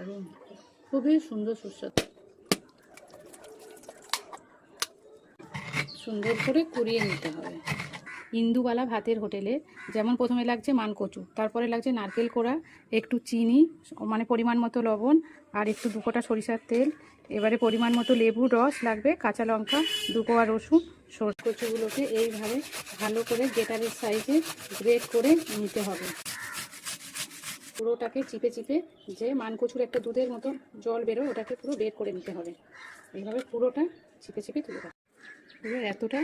দারুণ, খুবই সুন্দর সুস্বাদু। সুন্দর করে কুড়িয়ে নিতে হবে। ইন্দুবালা ভাতের হোটেলে যেমন প্রথমে লাগছে মানকচু, তারপরে লাগছে নারকেল কোড়া, একটু চিনি, মানে পরিমাণ মতো লবণ, আর একটু 2 কোটা সরিষার তেল, এবারে পরিমাণ মতো লেবুর রস লাগবে, কাঁচা লঙ্কা, 2 কোয়া রসুন। কচুগুলোকে এইভাবে ভালো করে গ্রেটারের সাইজে গ্রেট করে নিতে হবে। পুরোটাকে চিপে চিপে যে মানকচুর একটা দুধের মতো জল বেরোয় ওটাকে পুরো বের করে নিতে হবে। এইভাবে পুরোটা চিপে চিপে তুলে দেবে। পুরো এতটা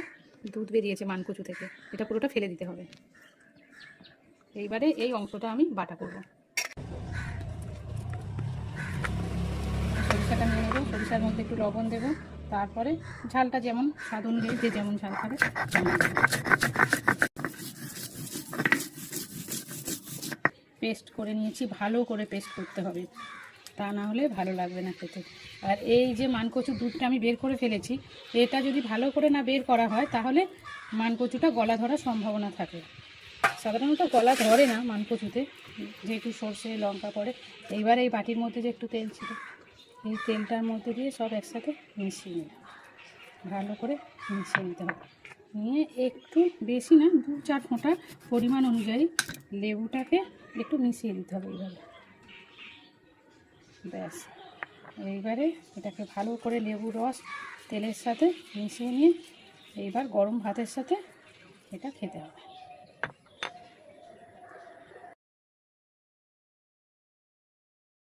দুধ বেরিয়েছে মানকচু থেকে, এটা পুরোটা ফেলে দিতে হবে। এইবারে এই অংশটা আমি বাটা করব। সরিষাটা নিয়ে নেবো, সরিষার মধ্যে একটু লবণ দেবো, তারপরে ঝালটা যেমন স্বাদ অনুযায়ী যে যেমন ঝাল খাবে তেমন। পেস্ট করে নিয়েছি, ভালো করে পেস্ট করতে হবে, তা না হলে ভালো লাগবে না খেতে। আর এই যে মানকচুর দুধটা আমি বের করে ফেলেছি, এটা যদি ভালো করে না বের করা হয় তাহলে মানকচুটা গলা ধরার সম্ভাবনা থাকে। সাধারণত গলা ধরে না মানকচুতে, যেহেতু সর্ষে লঙ্কা পড়ে। এইবার এই বাটির মধ্যে যে একটু তেল ছিল, এই তেলটার মধ্যে দিয়ে সব একসাথে মিশিয়ে নিতে হবে, ভালো করে মিশিয়ে নিতে হবে। নিয়ে একটু বেশি না, 2-4 ফোঁটা পরিমাণ অনুযায়ী লেবুটাকে একটু মিশিয়ে দিতে হবে এইভাবে। ব্যাস, এইবারে এটাকে ভালো করে লেবুর রস তেলের সাথে মিশিয়ে নিয়ে এইবার গরম ভাতের সাথে এটা খেতে হবে।